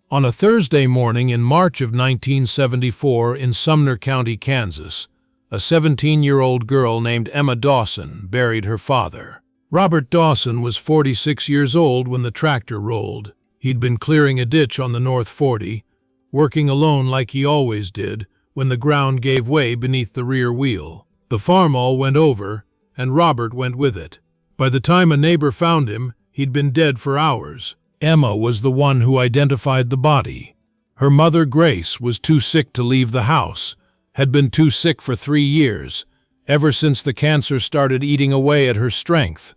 On a Thursday morning in March of 1974 in Sumner County, Kansas, a 17-year-old girl named Emma Dawson buried her father. Robert Dawson was 46 years old when the tractor rolled. He'd been clearing a ditch on the North 40, working alone like he always did, when the ground gave way beneath the rear wheel. The farm all went over, and Robert went with it. By the time a neighbor found him, he'd been dead for hours. Emma was the one who identified the body. Her mother, Grace, was too sick to leave the house, had been too sick for 3 years, ever since the cancer started eating away at her strength.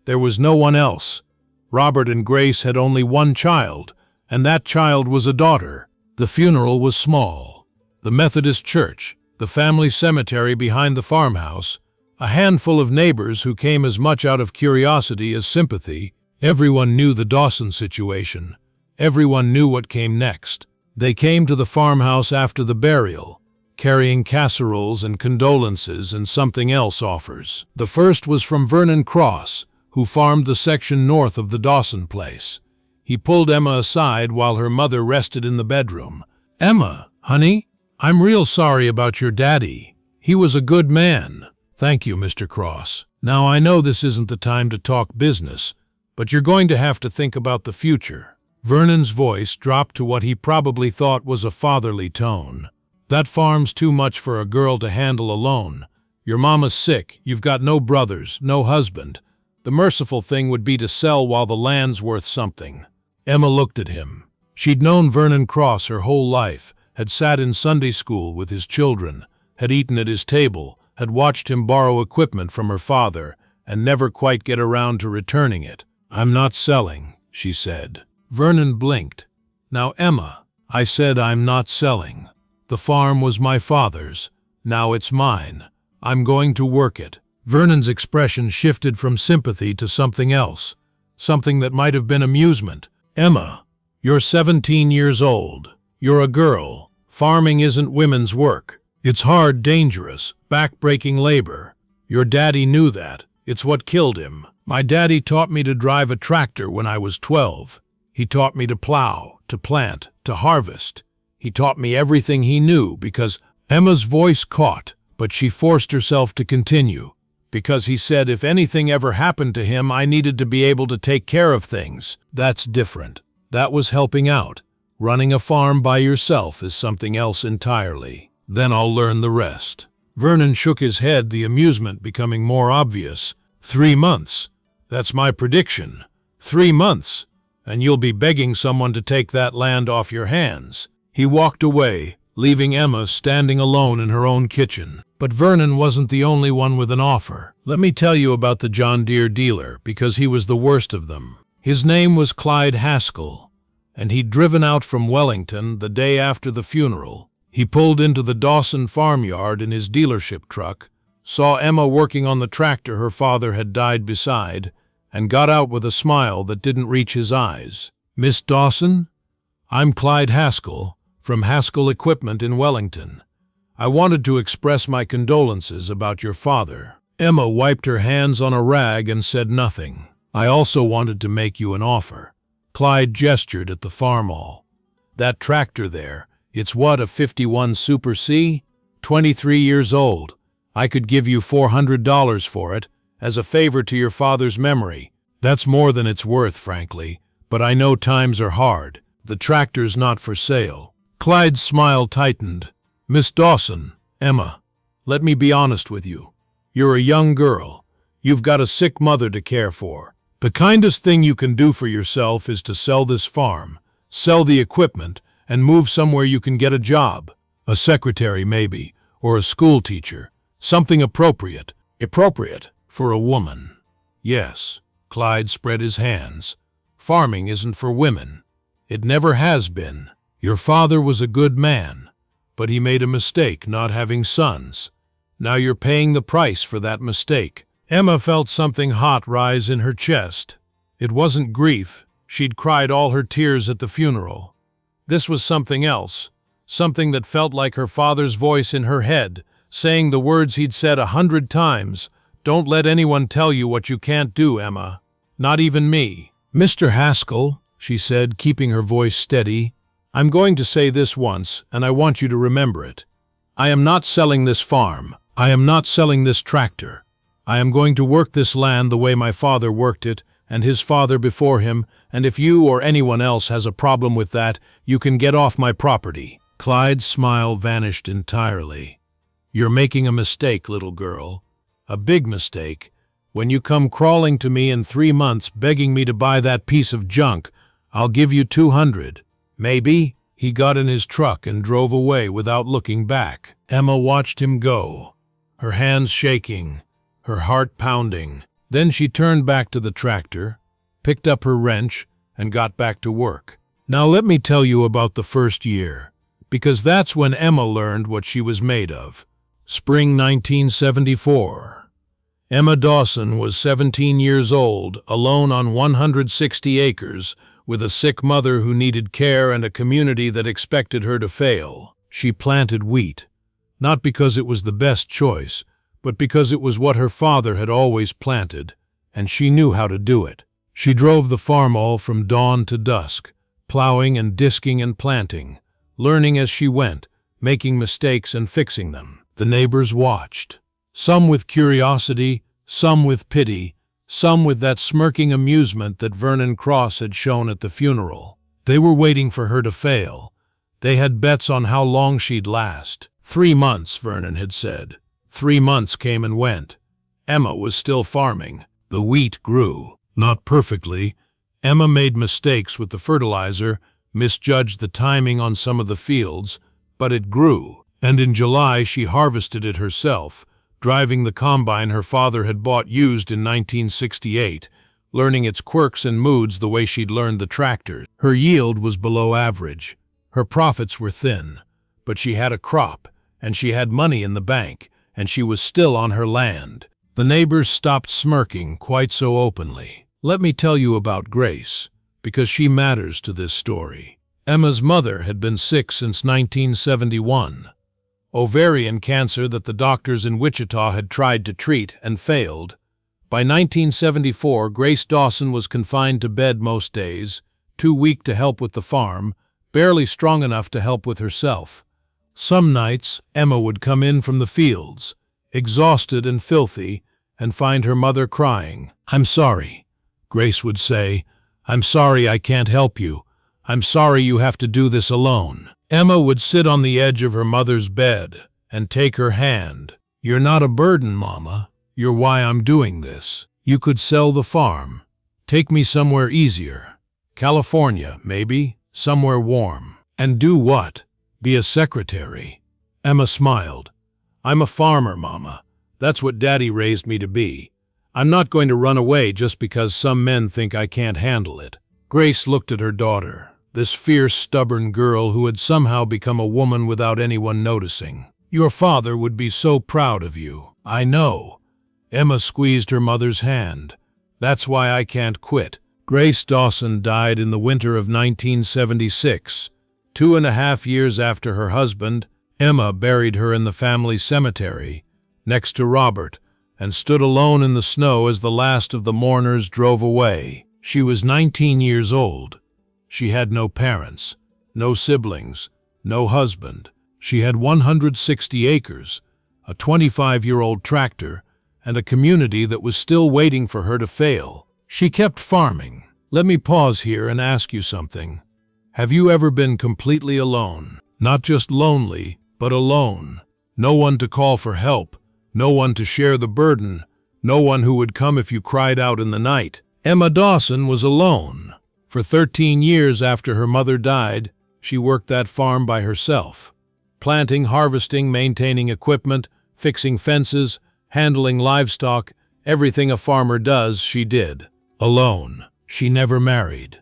There was no one else. Robert and Grace had only one child, and that child was a daughter. The funeral was small. The Methodist church, the family cemetery behind the farmhouse, a handful of neighbors who came as much out of curiosity as sympathy. Everyone knew the Dawson situation. Everyone knew what came next. They came to the farmhouse after the burial, carrying casseroles and condolences and something else offers. The first was from Vernon Cross, who farmed the section north of the Dawson place. He pulled Emma aside while her mother rested in the bedroom. "Emma, honey, I'm real sorry about your daddy. He was a good man." "Thank you, Mr. Cross. Now I know this isn't the time to talk business, but you're going to have to think about the future." Vernon's voice dropped to what he probably thought was a fatherly tone. "That farm's too much for a girl to handle alone. Your mama's sick, you've got no brothers, no husband. The merciful thing would be to sell while the land's worth something." Emma looked at him. She'd known Vernon Cross her whole life, had sat in Sunday school with his children, had eaten at his table, had watched him borrow equipment from her father, and never quite get around to returning it. "I'm not selling," she said. Vernon blinked. "Now, Emma, I said I'm not selling. The farm was my father's. Now it's mine. I'm going to work it." Vernon's expression shifted from sympathy to something else, something that might have been amusement. "Emma, you're 17 years old. You're a girl. Farming isn't women's work. It's hard, dangerous, back-breaking labor. Your daddy knew that. It's what killed him. My daddy taught me to drive a tractor when I was 12. He taught me to plow, to plant, to harvest. He taught me everything he knew because—" Emma's voice caught, but she forced herself to continue. "Because he said if anything ever happened to him, I needed to be able to take care of things. That's different. That was helping out. Running a farm by yourself is something else entirely. Then I'll learn the rest." Vernon shook his head, the amusement becoming more obvious. 3 months. That's my prediction. 3 months. And you'll be begging someone to take that land off your hands." He walked away, leaving Emma standing alone in her own kitchen. But Vernon wasn't the only one with an offer. Let me tell you about the John Deere dealer, because he was the worst of them. His name was Clyde Haskell, and he'd driven out from Wellington the day after the funeral. He pulled into the Dawson farmyard in his dealership truck, saw Emma working on the tractor her father had died beside, and got out with a smile that didn't reach his eyes. "Miss Dawson, I'm Clyde Haskell, from Haskell Equipment in Wellington. I wanted to express my condolences about your father." Emma wiped her hands on a rag and said nothing. "I also wanted to make you an offer." Clyde gestured at the farmall. "That tractor there, it's what, a 51 Super C? 23 years old. I could give you $400 for it, as a favor to your father's memory. That's more than it's worth, frankly, but I know times are hard. The tractor's not for sale." Clyde's smile tightened. "Miss Dawson, Emma, let me be honest with you. You're a young girl. You've got a sick mother to care for. The kindest thing you can do for yourself is to sell this farm, sell the equipment, and move somewhere you can get a job. A secretary, maybe, or a school teacher. Something appropriate. Appropriate for a woman." "Yes." Clyde spread his hands. "Farming isn't for women. It never has been. Your father was a good man, but he made a mistake not having sons. Now you're paying the price for that mistake." Emma felt something hot rise in her chest. It wasn't grief. She'd cried all her tears at the funeral. This was something else, something that felt like her father's voice in her head, saying the words he'd said 100 times. "Don't let anyone tell you what you can't do, Emma. Not even me." "Mr. Haskell," she said, keeping her voice steady, I'm going to say this once, and I want you to remember it. I am not selling this farm. I am not selling this tractor. I am going to work this land the way my father worked it, and his father before him, and if you or anyone else has a problem with that, you can get off my property." Clyde's smile vanished entirely. "You're making a mistake, little girl. A big mistake. When you come crawling to me in 3 months begging me to buy that piece of junk, I'll give you 200. Maybe." He got in his truck and drove away without looking back. Emma watched him go, her hands shaking, her heart pounding. Then she turned back to the tractor, picked up her wrench, and got back to work. Now let me tell you about the first year, because that's when Emma learned what she was made of. Spring 1974. Emma Dawson was 17 years old, alone on 160 acres, with a sick mother who needed care and a community that expected her to fail. She planted wheat, not because it was the best choice, but because it was what her father had always planted, and she knew how to do it. She drove the farm all from dawn to dusk, plowing and disking and planting, learning as she went, making mistakes and fixing them. The neighbors watched, some with curiosity, some with pity, some with that smirking amusement that Vernon Cross had shown at the funeral. They were waiting for her to fail. They had bets on how long she'd last. 3 months, Vernon had said. 3 months came and went. Emma was still farming. The wheat grew. Not perfectly. Emma made mistakes with the fertilizer, misjudged the timing on some of the fields, but it grew. And in July she harvested it herself, driving the combine her father had bought used in 1968, learning its quirks and moods the way she'd learned the tractors. Her yield was below average. Her profits were thin. But she had a crop, and she had money in the bank, and she was still on her land. The neighbors stopped smirking quite so openly. Let me tell you about Grace, because she matters to this story. Emma's mother had been sick since 1971. Ovarian cancer that the doctors in Wichita had tried to treat and failed. By 1974, Grace Dawson was confined to bed most days, too weak to help with the farm, barely strong enough to help with herself. Some nights, Emma would come in from the fields, exhausted and filthy, and find her mother crying. "I'm sorry," Grace would say. "I'm sorry I can't help you. I'm sorry you have to do this alone." Emma would sit on the edge of her mother's bed and take her hand. "You're not a burden, Mama. You're why I'm doing this. You could sell the farm. Take me somewhere easier. California, maybe, somewhere warm. And do what? Be a secretary." Emma smiled. "I'm a farmer, Mama. That's what Daddy raised me to be. I'm not going to run away just because some men think I can't handle it." Grace looked at her daughter, this fierce, stubborn girl who had somehow become a woman without anyone noticing. "Your father would be so proud of you. I know." Emma squeezed her mother's hand. "That's why I can't quit." Grace Dawson died in the winter of 1976. 2.5 years after her husband, Emma buried her in the family cemetery, next to Robert, and stood alone in the snow as the last of the mourners drove away. She was 19 years old. She had no parents, no siblings, no husband. She had 160 acres, a 25-year-old tractor, and a community that was still waiting for her to fail. She kept farming. Let me pause here and ask you something. Have you ever been completely alone? Not just lonely, but alone. No one to call for help, no one to share the burden, no one who would come if you cried out in the night. Emma Dawson was alone. For 13 years after her mother died, she worked that farm by herself. Planting, harvesting, maintaining equipment, fixing fences, handling livestock, everything a farmer does, she did. Alone. She never married.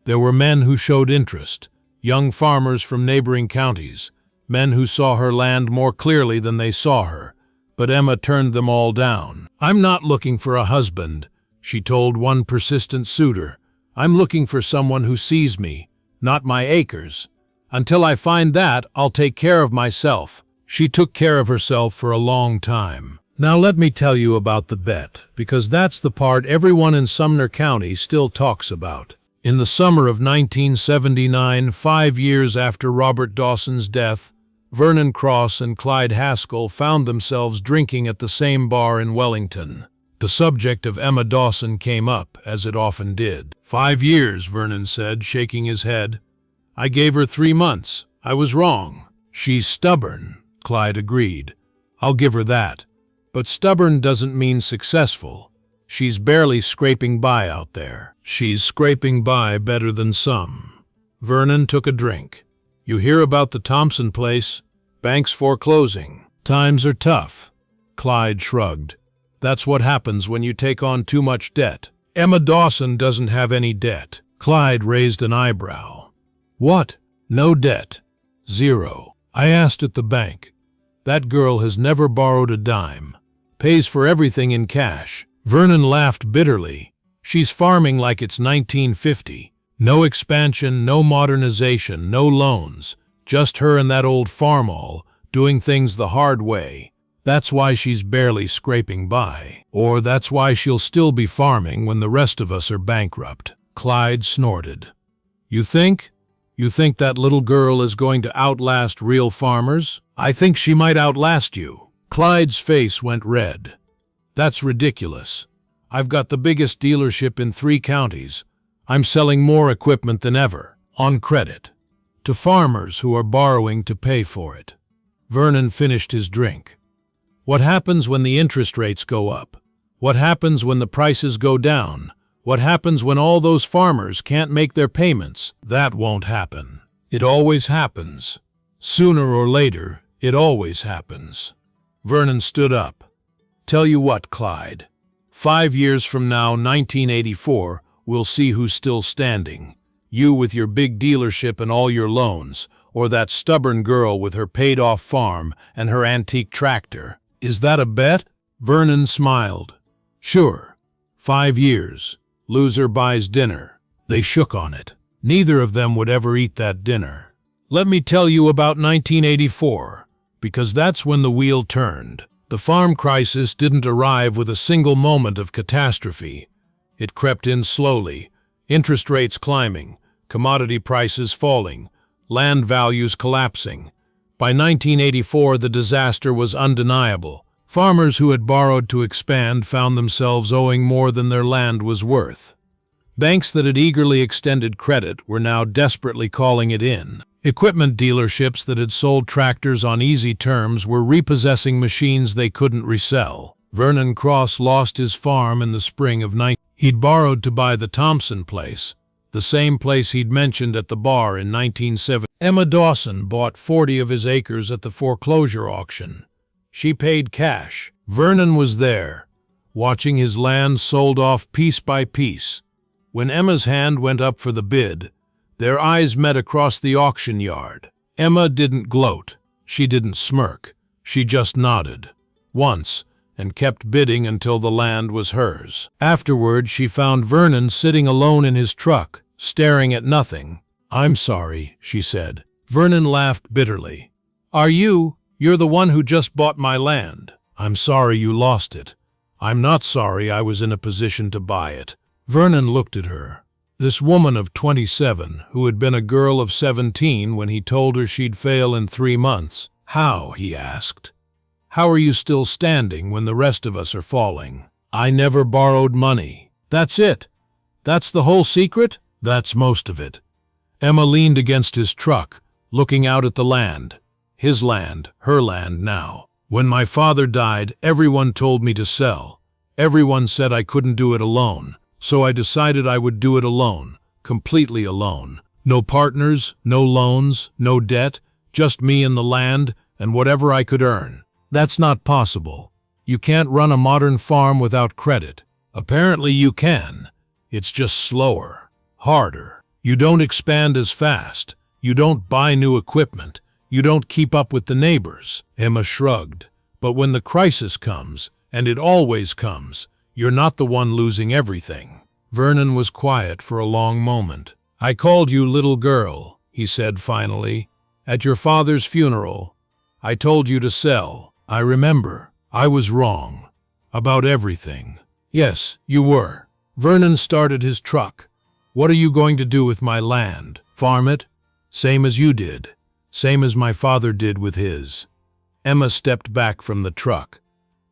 There were men who showed interest, young farmers from neighboring counties, men who saw her land more clearly than they saw her, but Emma turned them all down. "I'm not looking for a husband," she told one persistent suitor. "I'm looking for someone who sees me, not my acres. Until I find that, I'll take care of myself." She took care of herself for a long time. Now let me tell you about the bet, because that's the part everyone in Sumner County still talks about. In the summer of 1979, 5 years after Robert Dawson's death, Vernon Cross and Clyde Haskell found themselves drinking at the same bar in Wellington. The subject of Emma Dawson came up, as it often did. 5 years, Vernon said, shaking his head. I gave her 3 months. I was wrong. She's stubborn, Clyde agreed. I'll give her that. But stubborn doesn't mean successful. She's barely scraping by out there. She's scraping by better than some. Vernon took a drink. You hear about the Thompson place? Banks foreclosing. Times are tough. Clyde shrugged. That's what happens when you take on too much debt. Emma Dawson doesn't have any debt. Clyde raised an eyebrow. What? No debt. 0. I asked at the bank. That girl has never borrowed a dime. Pays for everything in cash. Vernon laughed bitterly. She's farming like it's 1950. No expansion, no modernization, no loans. Just her and that old farmall, doing things the hard way. That's why she's barely scraping by. Or that's why she'll still be farming when the rest of us are bankrupt. Clyde snorted. You think? You think that little girl is going to outlast real farmers? I think she might outlast you. Clyde's face went red. That's ridiculous. I've got the biggest dealership in 3 counties. I'm selling more equipment than ever, on credit, to farmers who are borrowing to pay for it. Vernon finished his drink. What happens when the interest rates go up? What happens when the prices go down? What happens when all those farmers can't make their payments? That won't happen. It always happens. Sooner or later, it always happens. Vernon stood up. Tell you what, Clyde. 5 years from now, 1984, we'll see who's still standing. You with your big dealership and all your loans, or that stubborn girl with her paid-off farm and her antique tractor. Is that a bet? Vernon smiled. Sure. 5 years. Loser buys dinner. They shook on it. Neither of them would ever eat that dinner. Let me tell you about 1984, because that's when the wheel turned. The farm crisis didn't arrive with a single moment of catastrophe. It crept in slowly, interest rates climbing, commodity prices falling, land values collapsing. By 1984, the disaster was undeniable. Farmers who had borrowed to expand found themselves owing more than their land was worth. Banks that had eagerly extended credit were now desperately calling it in. Equipment dealerships that had sold tractors on easy terms were repossessing machines they couldn't resell. Vernon Cross lost his farm in the spring of 19... He'd borrowed to buy the Thompson place, the same place he'd mentioned at the bar in 1970. Emma Dawson bought 40 of his acres at the foreclosure auction. She paid cash. Vernon was there, watching his land sold off piece by piece. When Emma's hand went up for the bid, their eyes met across the auction yard. Emma didn't gloat. She didn't smirk. She just nodded. Once, and kept bidding until the land was hers. Afterward, she found Vernon sitting alone in his truck, staring at nothing. I'm sorry, she said. Vernon laughed bitterly. Are you? You're the one who just bought my land. I'm sorry you lost it. I'm not sorry I was in a position to buy it. Vernon looked at her. This woman of 27, who had been a girl of 17 when he told her she'd fail in 3 months. How, he asked. How are you still standing when the rest of us are falling? I never borrowed money. That's it. That's the whole secret? That's most of it. Emma leaned against his truck, looking out at the land. His land, her land now. When my father died, everyone told me to sell. Everyone said I couldn't do it alone. So I decided I would do it alone, completely alone. No partners, no loans, no debt, just me and the land and whatever I could earn. That's not possible. You can't run a modern farm without credit. Apparently you can. It's just slower, harder. You don't expand as fast. You don't buy new equipment. You don't keep up with the neighbors. Emma shrugged. But when the crisis comes, and it always comes, you're not the one losing everything. Vernon was quiet for a long moment. I called you little girl, he said finally. At your father's funeral, I told you to sell. I remember. I was wrong. About everything. Yes, you were. Vernon started his truck. What are you going to do with my land? Farm it? Same as you did. Same as my father did with his. Emma stepped back from the truck.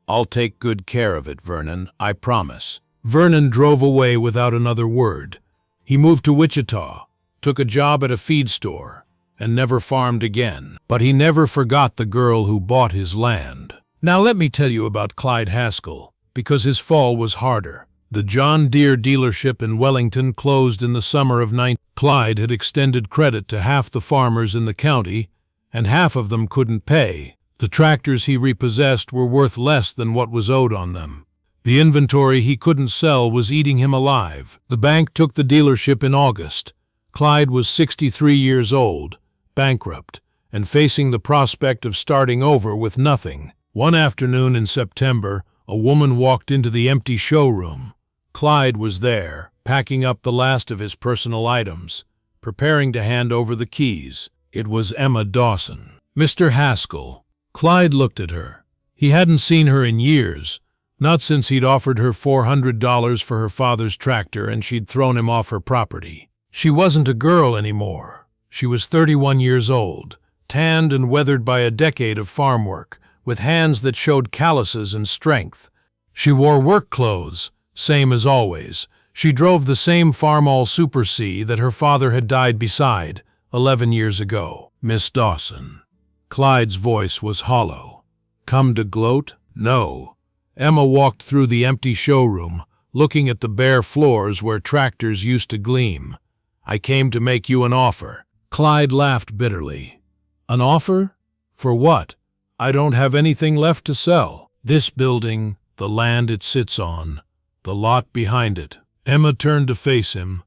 I'll take good care of it, Vernon, I promise. Vernon drove away without another word. He moved to Wichita, took a job at a feed store, and never farmed again. But he never forgot the girl who bought his land. Now let me tell you about Clyde Haskell, because his fall was harder. The John Deere dealership in Wellington closed in the summer of 19. Clyde had extended credit to half the farmers in the county, and half of them couldn't pay. The tractors he repossessed were worth less than what was owed on them. The inventory he couldn't sell was eating him alive. The bank took the dealership in August. Clyde was 63 years old, bankrupt, and facing the prospect of starting over with nothing. One afternoon in September, a woman walked into the empty showroom. Clyde was there, packing up the last of his personal items, preparing to hand over the keys. It was Emma Dawson. Mr. Haskell. Clyde looked at her. He hadn't seen her in years, not since he'd offered her $400 for her father's tractor and she'd thrown him off her property. She wasn't a girl anymore. She was 31 years old, tanned and weathered by a decade of farm work, with hands that showed calluses and strength. She wore work clothes, same as always. She drove the same Farmall Super C that her father had died beside 11 years ago. Miss Dawson. Clyde's voice was hollow. Come to gloat? No. Emma walked through the empty showroom, looking at the bare floors where tractors used to gleam. I came to make you an offer. Clyde laughed bitterly. An offer? For what? I don't have anything left to sell. This building, the land it sits on, the lot behind it. Emma turned to face him.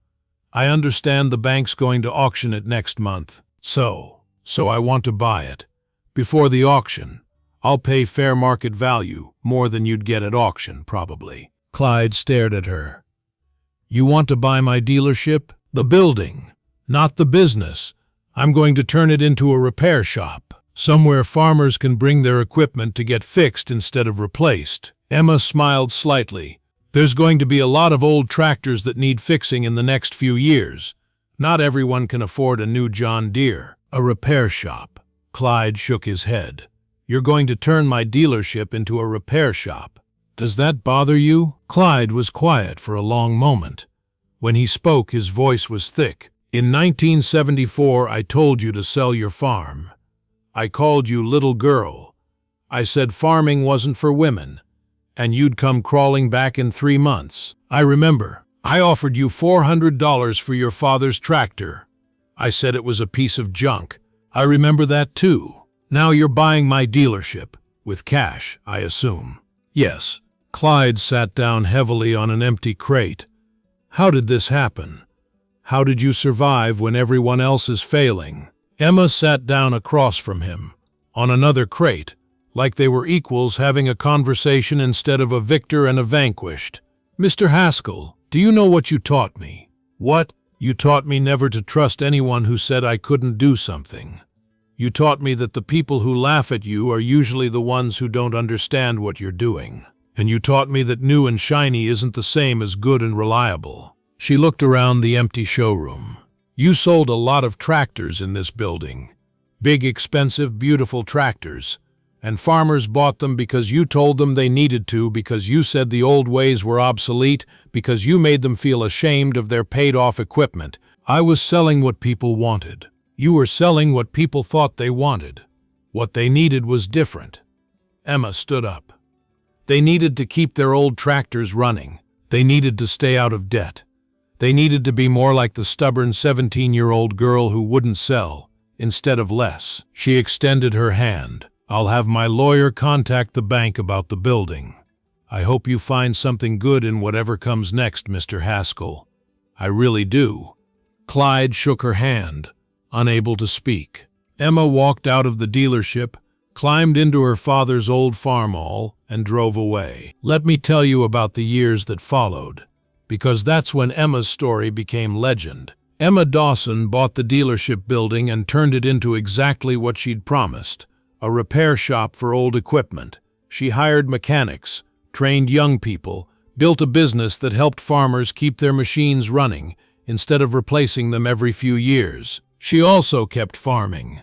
I understand the bank's going to auction it next month. So I want to buy it. Before the auction, I'll pay fair market value, more than you'd get at auction, probably. Clyde stared at her. You want to buy my dealership? The building, not the business. I'm going to turn it into a repair shop, somewhere farmers can bring their equipment to get fixed instead of replaced. Emma smiled slightly. There's going to be a lot of old tractors that need fixing in the next few years. Not everyone can afford a new John Deere. A repair shop. Clyde shook his head. You're going to turn my dealership into a repair shop. Does that bother you? Clyde was quiet for a long moment. When he spoke, his voice was thick. In 1974, I told you to sell your farm. I called you little girl. I said farming wasn't for women, and you'd come crawling back in 3 months. I remember. I offered you $400 for your father's tractor. I said it was a piece of junk. I remember that too. Now you're buying my dealership. With cash, I assume. Yes. Clyde sat down heavily on an empty crate. How did this happen? How did you survive when everyone else is failing? Emma sat down across from him, on another crate, like they were equals having a conversation instead of a victor and a vanquished. Mr. Haskell, do you know what you taught me? What? You taught me never to trust anyone who said I couldn't do something. You taught me that the people who laugh at you are usually the ones who don't understand what you're doing. And you taught me that new and shiny isn't the same as good and reliable. She looked around the empty showroom. You sold a lot of tractors in this building. Big, expensive, beautiful tractors. And farmers bought them because you told them they needed to, because you said the old ways were obsolete, because you made them feel ashamed of their paid-off equipment. I was selling what people wanted. You were selling what people thought they wanted. What they needed was different. Emma stood up. They needed to keep their old tractors running. They needed to stay out of debt. They needed to be more like the stubborn 17-year-old girl who wouldn't sell, instead of less. She extended her hand. I'll have my lawyer contact the bank about the building. I hope you find something good in whatever comes next, Mr. Haskell. I really do. Clyde shook her hand, unable to speak. Emma walked out of the dealership, climbed into her father's old Farmall, and drove away. Let me tell you about the years that followed, because that's when Emma's story became legend. Emma Dawson bought the dealership building and turned it into exactly what she'd promised, a repair shop for old equipment. She hired mechanics, trained young people, built a business that helped farmers keep their machines running, instead of replacing them every few years. She also kept farming.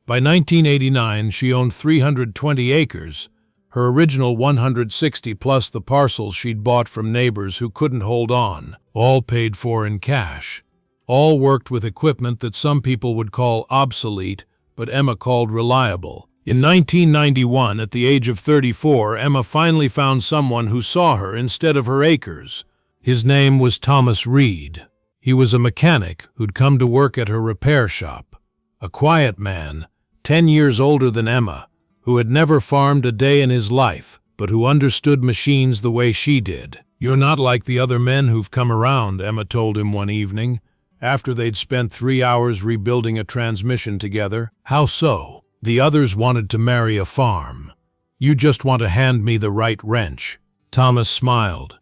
By 1989, she owned 320 acres, her original 160 plus the parcels she'd bought from neighbors who couldn't hold on, all paid for in cash. All worked with equipment that some people would call obsolete, but Emma called reliable. In 1991, at the age of 34, Emma finally found someone who saw her instead of her acres. His name was Thomas Reed. He was a mechanic who'd come to work at her repair shop. A quiet man, 10 years older than Emma, who had never farmed a day in his life, but who understood machines the way she did. "You're not like the other men who've come around," Emma told him one evening, after they'd spent 3 hours rebuilding a transmission together. "How so?" "The others wanted to marry a farm. You just want to hand me the right wrench." Thomas smiled.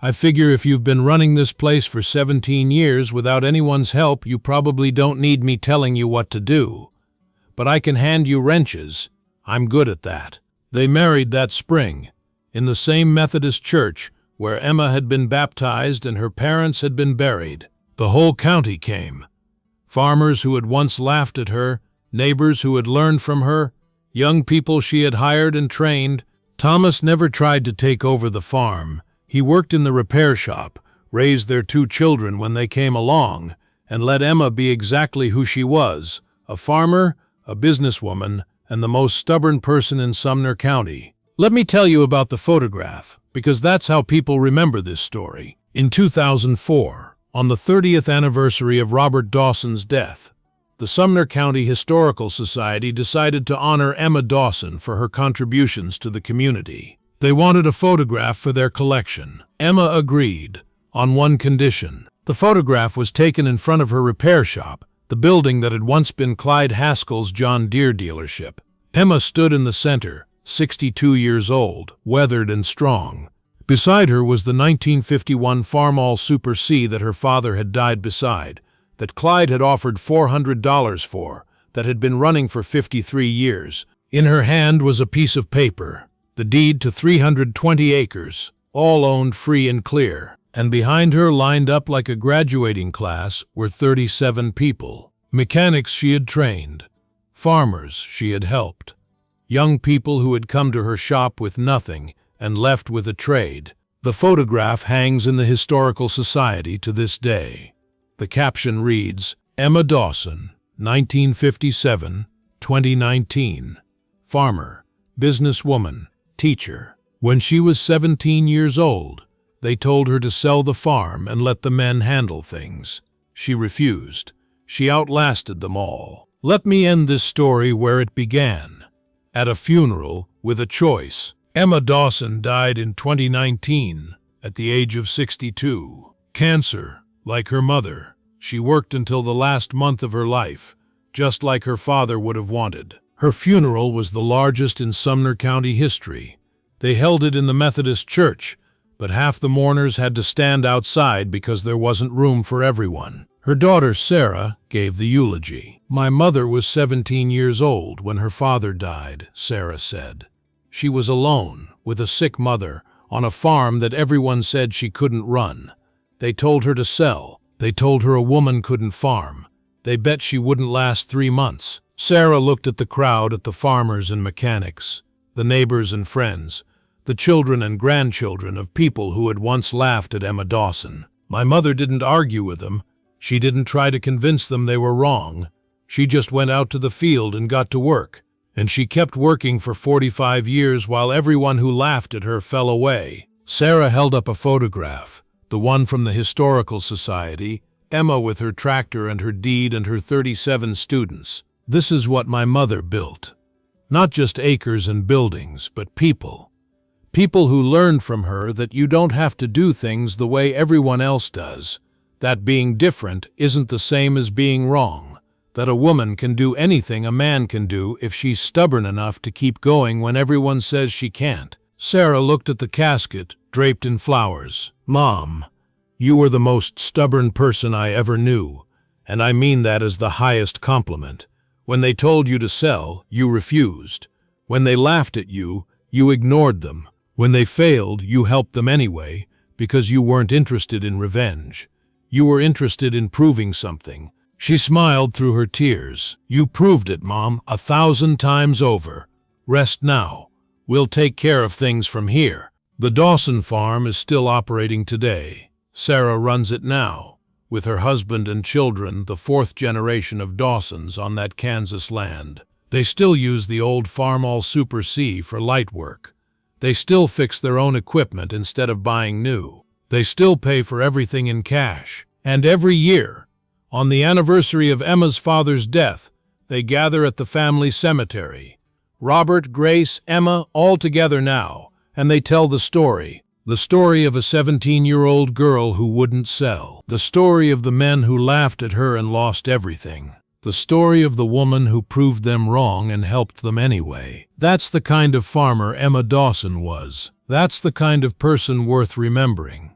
"I figure if you've been running this place for 17 years without anyone's help, you probably don't need me telling you what to do. But I can hand you wrenches. I'm good at that." They married that spring, in the same Methodist church where Emma had been baptized and her parents had been buried. The whole county came. Farmers who had once laughed at her, neighbors who had learned from her, young people she had hired and trained. Thomas never tried to take over the farm. He worked in the repair shop, raised their 2 children when they came along, and let Emma be exactly who she was, a farmer, a businesswoman, and the most stubborn person in Sumner County. Let me tell you about the photograph, because that's how people remember this story. In 2004, on the 30th anniversary of Robert Dawson's death, the Sumner County Historical Society decided to honor Emma Dawson for her contributions to the community. They wanted a photograph for their collection. Emma agreed, on one condition. The photograph was taken in front of her repair shop, the building that had once been Clyde Haskell's John Deere dealership. Emma stood in the center, 62 years old, weathered and strong. Beside her was the 1951 Farmall Super C that her father had died beside, that Clyde had offered $400 for, that had been running for 53 years. In her hand was a piece of paper, the deed to 320 acres, all owned free and clear. And behind her, lined up like a graduating class, were 37 people. Mechanics she had trained, farmers she had helped, young people who had come to her shop with nothing and left with a trade. The photograph hangs in the Historical Society to this day. The caption reads, "Emma Dawson, 1957-2019, farmer, businesswoman, teacher." When she was 17 years old, they told her to sell the farm and let the men handle things. She refused. She outlasted them all. Let me end this story where it began, at a funeral with a choice. Emma Dawson died in 2019 at the age of 62. Cancer, like her mother. She worked until the last month of her life, just like her father would have wanted. Her funeral was the largest in Sumner County history. They held it in the Methodist church, but half the mourners had to stand outside because there wasn't room for everyone. Her daughter, Sarah, gave the eulogy. "My mother was 17 years old when her father died," Sarah said. "She was alone, with a sick mother, on a farm that everyone said she couldn't run. They told her to sell. They told her a woman couldn't farm. They bet she wouldn't last 3 months." Sarah looked at the crowd, at the farmers and mechanics, the neighbors and friends, the children and grandchildren of people who had once laughed at Emma Dawson. "My mother didn't argue with them. She didn't try to convince them they were wrong. She just went out to the field and got to work. And she kept working for 45 years while everyone who laughed at her fell away." Sarah held up a photograph, the one from the Historical Society, Emma with her tractor and her deed and her 37 students. "This is what my mother built. Not just acres and buildings, but people. People who learned from her that you don't have to do things the way everyone else does, that being different isn't the same as being wrong, that a woman can do anything a man can do if she's stubborn enough to keep going when everyone says she can't." Sarah looked at the casket, draped in flowers. "Mom, you were the most stubborn person I ever knew, and I mean that as the highest compliment. When they told you to sell, you refused. When they laughed at you, you ignored them. When they failed, you helped them anyway, because you weren't interested in revenge. You were interested in proving something. She smiled through her tears. You proved it, Mom, 1,000 times over. Rest now. We'll take care of things from here. The Dawson farm is still operating today. Sarah runs it now, with her husband and children, the fourth generation of Dawsons on that Kansas land. They still use the old Farmall Super C for light work. They still fix their own equipment instead of buying new. They still pay for everything in cash. And every year, on the anniversary of Emma's father's death, they gather at the family cemetery. Robert, Grace, Emma, all together now, and they tell the story. The story of a 17-year-old girl who wouldn't sell. The story of the men who laughed at her and lost everything. The story of the woman who proved them wrong and helped them anyway. That's the kind of farmer Emma Dawson was. That's the kind of person worth remembering.